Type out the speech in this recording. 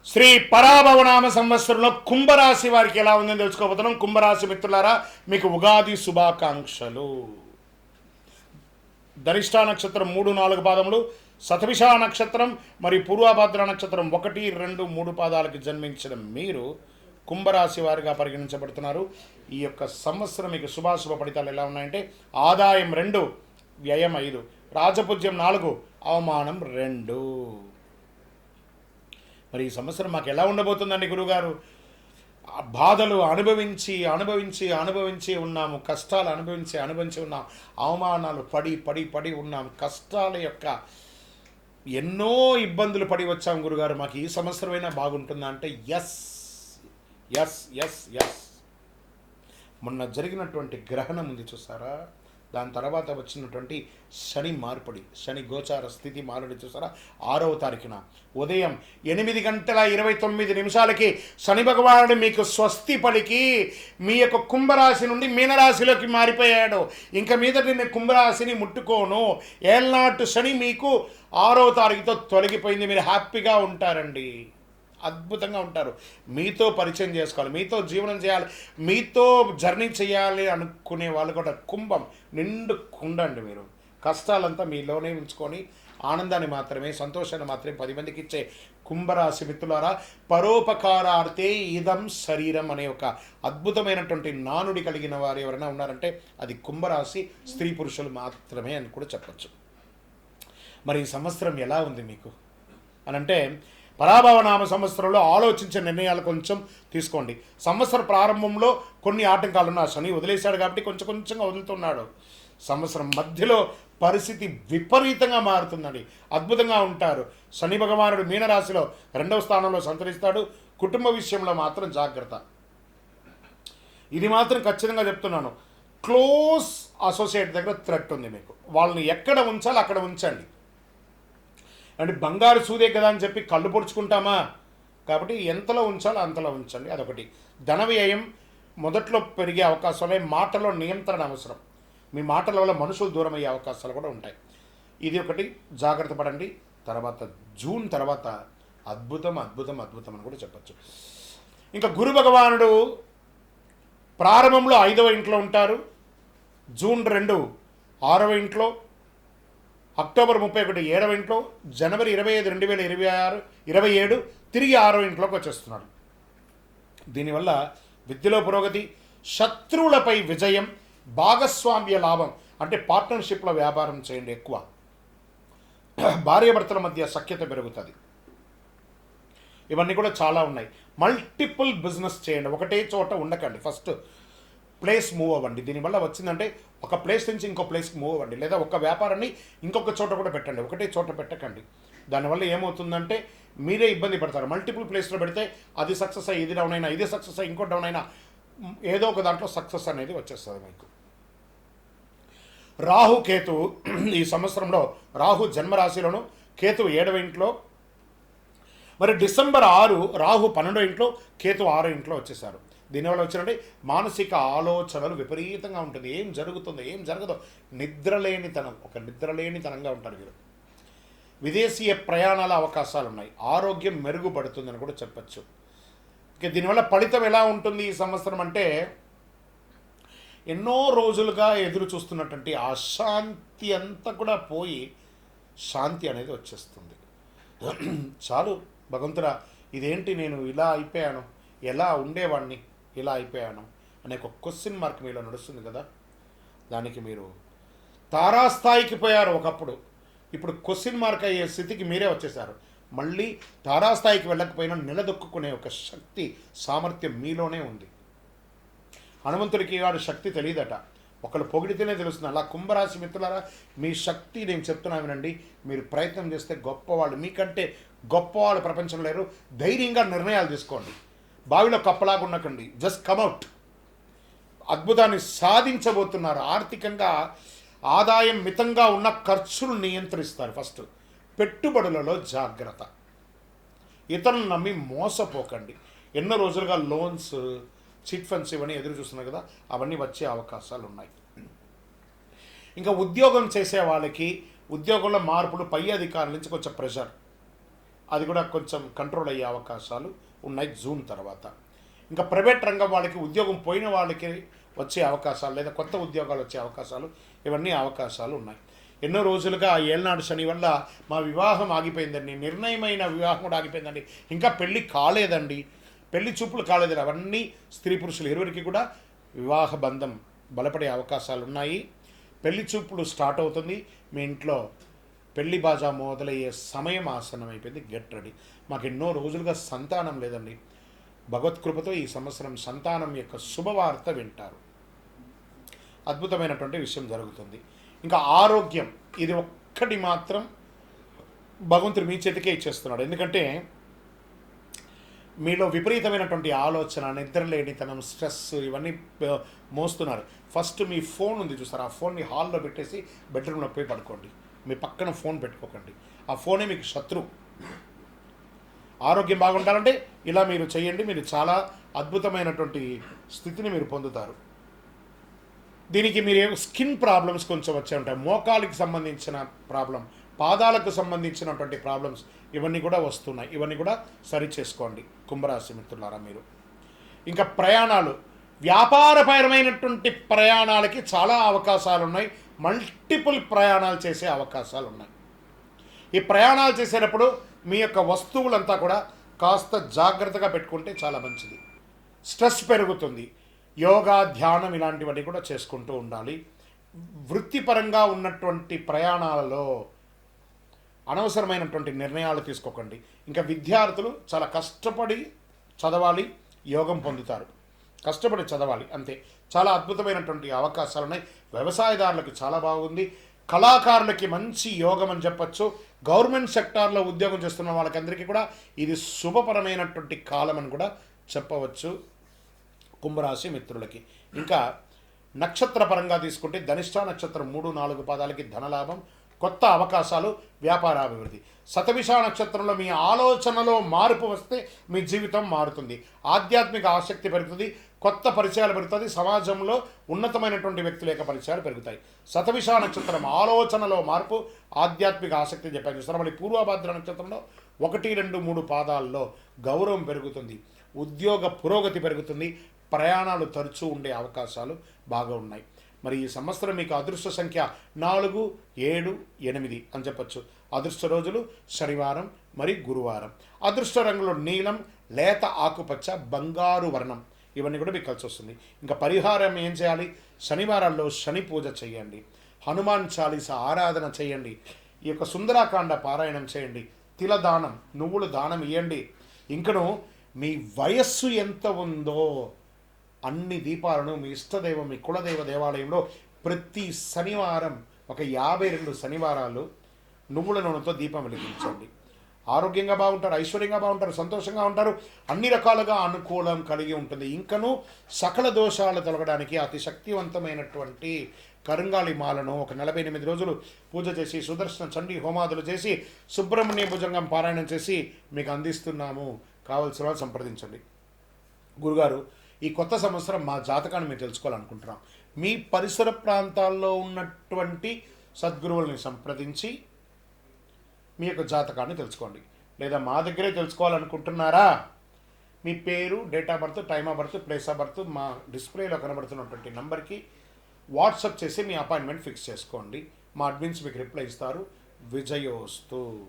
శ్రీ పరాభవనామ సంవత్సరంలో కుంభరాశి వారికి ఎలా ఉందని తెలుసుకోబోతున్నాం. కుంభరాశి మిత్రులారా, మీకు ఉగాది శుభాకాంక్షలు. ధనిష్ఠా నక్షత్రం 3, 4 పాదములు, శతభిష నక్షత్రం మరియు పూర్వభద్ర నక్షత్రం 1, 2, 3 పాదాలకి జన్మించిన మీరు కుంభరాశి వారిగా పరిగణించబడుతున్నారు. ఈ యొక్క సంవత్సరం మీకు శుభాశుభ ఫలితాలు ఎలా ఉన్నాయంటే, ఆదాయం 2, వ్యయం 5, రాజపూజ్యం 4, అవమానం 2. మరి ఈ సంవత్సరం మాకు ఎలా ఉండబోతుందండి గురుగారు? బాధలు అనుభవించి అనుభవించి అనుభవించి ఉన్నాము, కష్టాలు అనుభవించి ఉన్నాము, అవమానాలు పడి ఉన్నాము, కష్టాల యొక్క ఎన్నో ఇబ్బందులు పడి వచ్చాము గురుగారు. మాకు ఈ సంవత్సరమైనా బాగుంటుందా అంటే ఎస్. మొన్న జరిగినటువంటి గ్రహణం ఉంది చూసారా, దాని తర్వాత వచ్చినటువంటి శని మార్పిడి, శని గోచార స్థితి మారుడి చూసారా, 6వ తారీఖున ఉదయం 8:29 శని భగవానుడు మీకు స్వస్తి పలికి మీ యొక్క కుంభరాశి నుండి మీనరాశిలోకి మారిపోయాడు. ఇంకా మీద నేను కుంభరాశిని ముట్టుకోను, ఏళ్ళనాటు శని మీకు 6వ తారీఖుతో తొలగిపోయింది. మీరు హ్యాపీగా ఉంటారండి, అద్భుతంగా ఉంటారు. మీతో పరిచయం చేసుకోవాలి, మీతో జీవనం చేయాలి, మీతో జర్నీ చేయాలి అనుకునే వాళ్ళు కూడా కుంభం నిండు కుండండి. మీరు కష్టాలంతా మీలోనే ఉంచుకొని ఆనందాన్ని మాత్రమే, సంతోషాన్ని మాత్రమే 10 మందికి ఇచ్చే కుంభరాశి మిత్రులారా, పరోపకారార్థే ఇదం శరీరం అనే ఒక అద్భుతమైనటువంటి నానుడి కలిగిన వారు ఎవరైనా ఉన్నారంటే అది కుంభరాశి స్త్రీ పురుషులు మాత్రమే అని కూడా చెప్పచ్చు. మరి ఈ సంవత్సరం ఎలా ఉంది మీకు అనంటే, పరాభవనామ సంవత్సరంలో ఆలోచించే నిర్ణయాలు కొంచెం తీసుకోండి. సంవత్సర ప్రారంభంలో కొన్ని ఆటంకాలున్న శని వదిలేశాడు కాబట్టి కొంచెంగా వదులుతున్నాడు. సంవత్సరం మధ్యలో పరిస్థితి విపరీతంగా మారుతుందండి, అద్భుతంగా ఉంటారు. శని భగవానుడు మీనరాశిలో 2వ స్థానంలో సంతరిస్తాడు. కుటుంబ విషయంలో మాత్రం జాగ్రత్త, ఇది మాత్రం ఖచ్చితంగా చెప్తున్నాను. క్లోజ్ అసోసియేట్ దగ్గర థ్రెట్ ఉంది మీకు, వాళ్ళని ఎక్కడ ఉంచాలి అక్కడ ఉంచండి. అంటే బంగారు సూదే కదా అని చెప్పి కళ్ళు పొడుచుకుంటామా, కాబట్టి ఎంతలో ఉంచాలో అంతలో ఉంచండి. అదొకటి. ధన వ్యయం మొదట్లో పెరిగే అవకాశాలే, మాటలో నియంత్రణ అవసరం. మీ మాటల వల్ల మనుషులు దూరం అయ్యే అవకాశాలు కూడా ఉంటాయి. ఇది ఒకటి, జాగ్రత్త పడండి. తర్వాత జూన్ తర్వాత అద్భుతం అని కూడా చెప్పచ్చు. ఇంకా గురు భగవానుడు ప్రారంభంలో 5వ ఇంట్లో ఉంటారు, జూన్ 2 6వ ఇంట్లో, అక్టోబర్ 31 7వ ఇంట్లో, జనవరి 25 2027 తిరిగి 6వ ఇంట్లోకి వచ్చేస్తున్నాడు. దీనివల్ల విద్యలో పురోగతి, శత్రువులపై విజయం, భాగస్వామ్య లాభం. అంటే పార్ట్నర్షిప్లో వ్యాపారం చేయండి ఎక్కువ, భార్యాభర్తల మధ్య సఖ్యత పెరుగుతుంది. ఇవన్నీ కూడా చాలా ఉన్నాయి. మల్టిపుల్ బిజినెస్ చేయండి, ఒకటే చోట ఉండకండి. ఫస్ట్ ప్లేస్ మూవ్ అవ్వండి. దీనివల్ల వచ్చిందంటే ఒక ప్లేస్ నుంచి ఇంకో ప్లేస్కి మూవ్ అవ్వండి, లేదా ఒక వ్యాపారాన్ని ఇంకొక చోట కూడా పెట్టండి, ఒకటే చోట పెట్టకండి. దానివల్ల ఏమవుతుందంటే మీరే ఇబ్బంది పడతారు. మల్టిపుల్ ప్లేస్లో పెడితే అది సక్సెస్ అయ్యి ఇది డౌన్ అయినా, ఇది సక్సెస్ అయ్యి ఇంకో డౌన్ అయినా, ఏదో ఒక దాంట్లో సక్సెస్ అనేది వచ్చేస్తుంది మీకు. రాహు కేతు ఈ సంవత్సరంలో, రాహు జన్మరాశిలోను, కేతు 7వ ఇంట్లో. మరి డిసెంబర్ 6 రాహు 12వ ఇంట్లో, కేతు 6వ ఇంట్లో వచ్చేసారు. దీనివల్ల వచ్చినట్టే మానసిక ఆలోచనలు విపరీతంగా ఉంటుంది. ఏం జరుగుతుందో ఏం జరగదో నిద్రలేనితనం, ఒక నిద్రలేనితనంగా ఉంటారు మీరు. విదేశీయ ప్రయాణాల అవకాశాలు ఉన్నాయి, ఆరోగ్యం మెరుగుపడుతుందని కూడా చెప్పచ్చు. ఇక దీనివల్ల ఫలితం ఎలా ఉంటుంది ఈ సంవత్సరం అంటే, ఎన్నో రోజులుగా ఎదురు చూస్తున్నటువంటి అశాంతి అంతా కూడా పోయి శాంతి అనేది వచ్చేస్తుంది. చాలు భగవంతుడా, ఇదేంటి నేను ఇలా అయిపోయాను, ఎలా ఉండేవాడిని ఇలా అయిపోయాను అనే ఒక క్వశ్చన్ మార్క్ మీలో నడుస్తుంది కదా. దానికి మీరు తారాస్థాయికి పోయారు ఒకప్పుడు, ఇప్పుడు క్వశ్చన్ మార్క్ అయ్యే స్థితికి మీరే వచ్చేసారు. మళ్ళీ తారాస్థాయికి వెళ్ళకపోయినా నిలదొక్కునే ఒక శక్తి, సామర్థ్యం మీలోనే ఉంది. హనుమంతుడికి వాడి శక్తి తెలియదట, ఒకళ్ళు పొగిడితేనే తెలుస్తుంది. అలా కుంభరాశి మిత్రులారా, మీ శక్తి నేను చెప్తున్నా వినండి. మీరు ప్రయత్నం చేస్తే గొప్పవాళ్ళు, మీకంటే గొప్పవాళ్ళు ప్రపంచంలో లేరు. ధైర్యంగా నిర్ణయాలు తీసుకోండి, బావిలో కప్పలాగా ఉండకండి, జస్ట్ కమ్అవుట్. అద్భుతాన్ని సాధించబోతున్నారు. ఆర్థికంగా ఆదాయం మితంగా ఉన్న ఖర్చులు నియంత్రిస్తారు. ఫస్ట్ పెట్టుబడులలో జాగ్రత్త, ఇతరులను నమ్మి మోసపోకండి. ఎన్నో రోజులుగా లోన్స్, చిట్ ఫండ్స్ ఇవన్నీ ఎదురు చూస్తున్నారు కదా, అవన్నీ వచ్చే అవకాశాలు ఉన్నాయి. ఇంకా ఉద్యోగం చేసే వాళ్ళకి ఉద్యోగంలో మార్పులు, పై అధికారుల నుంచి కొంచెం ప్రెషర్, అది కూడా కొంచెం కంట్రోల్ అయ్యే అవకాశాలు ఉన్నాయి జూన్ తర్వాత. ఇంకా ప్రైవేట్ రంగం వాళ్ళకి ఉద్యోగం పోయిన వాళ్ళకి వచ్చే అవకాశాలు లేదా కొత్త ఉద్యోగాలు వచ్చే అవకాశాలు, ఇవన్నీ అవకాశాలు ఉన్నాయి. ఎన్నో రోజులుగా ఆ ఏళ్ళనాడు శని వల్ల మా వివాహం ఆగిపోయిందండి, నిర్ణయమైన వివాహం కూడా ఆగిపోయిందండి, ఇంకా పెళ్ళి కాలేదండి, పెళ్లి చూపులు కాలేదండి, అవన్నీ స్త్రీ పురుషులు ఇరువురికి కూడా వివాహ బంధం బలపడే అవకాశాలు ఉన్నాయి. పెళ్లి చూపులు స్టార్ట్ అవుతుంది. మీ ఇంట్లో పెళ్లి బాజా మొదలయ్యే సమయం ఆసనం అయిపోయింది. Get ready. మాకు ఎన్నో రోజులుగా సంతానం లేదండి. భగవత్కృపతో ఈ సంవత్సరం సంతానం యొక్క శుభవార్త వింటారు. అద్భుతమైనటువంటి విషయం జరుగుతుంది. ఇంకా ఆరోగ్యం, ఇది ఒక్కటి మాత్రం భగవంతుడు మీ చేతికే ఇచ్చేస్తున్నాడు. ఎందుకంటే మీలో విపరీతమైనటువంటి ఆలోచన, నిద్రలేనితనం, స్ట్రెస్ ఇవన్నీ మోస్తున్నారు. ఫస్ట్ మీ ఫోన్ ఉంది చూసారు, ఆ ఫోన్ని హాల్లో పెట్టేసి బెడ్రూమ్లో పోయి పడుకోండి. మీ పక్కన ఫోన్ పెట్టుకోకండి. ఆ ఫోనే మీకు శత్రువు. ఆరోగ్యం బాగుండాలంటే ఇలా మీరు చేయండి. మీరు చాలా అద్భుతమైనటువంటి స్థితిని మీరు పొందుతారు. దీనికి మీరు స్కిన్ ప్రాబ్లమ్స్ కొంచెం వచ్చే ఉంటాయి. మోకాలికి సంబంధించిన ప్రాబ్లం, పాదాలకు సంబంధించినటువంటి ప్రాబ్లమ్స్ ఇవన్నీ కూడా వస్తున్నాయి. ఇవన్నీ కూడా సరి చేసుకోండి కుంభరాశి మిత్రులారా మీరు. ఇంకా ప్రయాణాలు, వ్యాపారపరమైనటువంటి ప్రయాణాలకి చాలా అవకాశాలు ఉన్నాయి. మల్టిపుల్ ప్రయాణాలు చేసే అవకాశాలు ఉన్నాయి. ఈ ప్రయాణాలు చేసేటప్పుడు మీ యొక్క వస్తువులంతా కూడా కాస్త జాగ్రత్తగా పెట్టుకుంటే చాలా మంచిది. స్ట్రెస్ పెరుగుతుంది. యోగా, ధ్యానం ఇలాంటివన్నీ కూడా చేసుకుంటూ ఉండాలి. వృత్తిపరంగా ఉన్నటువంటి ప్రయాణాలలో అనవసరమైనటువంటి నిర్ణయాలు తీసుకోకండి. ఇంకా విద్యార్థులు చాలా కష్టపడి చదవాలి, యోగం పొందుతారు. కష్టపడి చదవాలి అంతే. చాలా అద్భుతమైనటువంటి అవకాశాలు ఉన్నాయి. వ్యవసాయదారులకు చాలా బాగుంది. కళాకారులకి మంచి యోగం అని చెప్పచ్చు. గవర్నమెంట్ సెక్టార్లో ఉద్యోగం చేస్తున్న వాళ్ళకందరికీ కూడా ఇది శుభపరమైనటువంటి కాలం అని కూడా చెప్పవచ్చు కుంభరాశి మిత్రులకి. ఇంకా నక్షత్ర పరంగా తీసుకుంటే ధనిష్ట నక్షత్రం 3-4 పాదాలకి ధనలాభం, కొత్త అవకాశాలు, వ్యాపారాభివృద్ధి. శతభిష నక్షత్రంలో మీ ఆలోచనలో మార్పు వస్తే మీ జీవితం మారుతుంది. ఆధ్యాత్మిక ఆసక్తి పెరుగుతుంది. కొత్త పరిచయాలు పెరుగుతుంది. సమాజంలో ఉన్నతమైనటువంటి వ్యక్తుల యొక్క పరిచయాలు పెరుగుతాయి. శతభిష నక్షత్రం ఆలోచనలో మార్పు, ఆధ్యాత్మిక ఆసక్తి చెప్పాను చూస్తారు. మళ్ళీ పూర్వభద్ర నక్షత్రంలో 1, 2, 3 పాదాల్లో గౌరవం పెరుగుతుంది. ఉద్యోగ పురోగతి పెరుగుతుంది. ప్రయాణాలు తరచూ ఉండే అవకాశాలు బాగా ఉన్నాయి. మరి ఈ సంవత్సరం మీకు అదృష్ట సంఖ్య 4, 7, 8 అని చెప్పచ్చు. అదృష్ట రోజులు శనివారం మరి గురువారం. అదృష్ట రంగులో నీలం, లేత ఆకుపచ్చ, బంగారు వర్ణం ఇవన్నీ కూడా మీకు కలిసి వస్తుంది. ఇంకా పరిహారం ఏం చేయాలి? శనివారాల్లో శని పూజ చేయండి. హనుమాన్ చాలీస ఆరాధన చేయండి. ఈ యొక్క సుందరాకాండ పారాయణం చేయండి. తిలదానం, నువ్వులు దానం ఇవ్వండి. ఇంకను మీ వయస్సు ఎంత ఉందో అన్ని దీపాలను మీ ఇష్టదైవం, మీ కులదైవ దేవాలయంలో ప్రతి శనివారం ఒక 52 శనివారాలు నువ్వుల నూనెతో దీపం వెలిగించండి. ఆరోగ్యంగా బాగుంటారు, ఐశ్వర్యంగా బాగుంటారు, సంతోషంగా ఉంటారు. అన్ని రకాలుగా అనుకూలం కలిగి ఉంటుంది. ఇంకను సకల దోషాలు తొలగడానికి అతి శక్తివంతమైనటువంటి కరుంగాళి మాలను ఒక 48 రోజులు పూజ చేసి, సుదర్శన చండీ హోమాదులు చేసి, సుబ్రహ్మణ్య భుజంగం పారాయణం చేసి మీకు అందిస్తున్నాము. కావలసిన వాళ్ళు సంప్రదించండి. గురుగారు, ఈ కొత్త సంవత్సరం మా జాతకాన్ని మేము తెలుసుకోవాలనుకుంటున్నాం. మీ పరిసర ప్రాంతాల్లో ఉన్నటువంటి సద్గురువుల్ని సంప్రదించి మీ యొక్క జాతకాన్ని తెలుసుకోండి. లేదా మా దగ్గరే తెలుసుకోవాలనుకుంటున్నారా? మీ పేరు, date of birth, time of birth, place of birth మా డిస్ప్లేలో కనబడుతున్నటువంటి నంబర్కి వాట్సాప్ చేసి మీ అపాయింట్మెంట్ ఫిక్స్ చేసుకోండి. మా అడ్మిన్స్ మీకు రిప్లై ఇస్తారు. విజయోస్తు.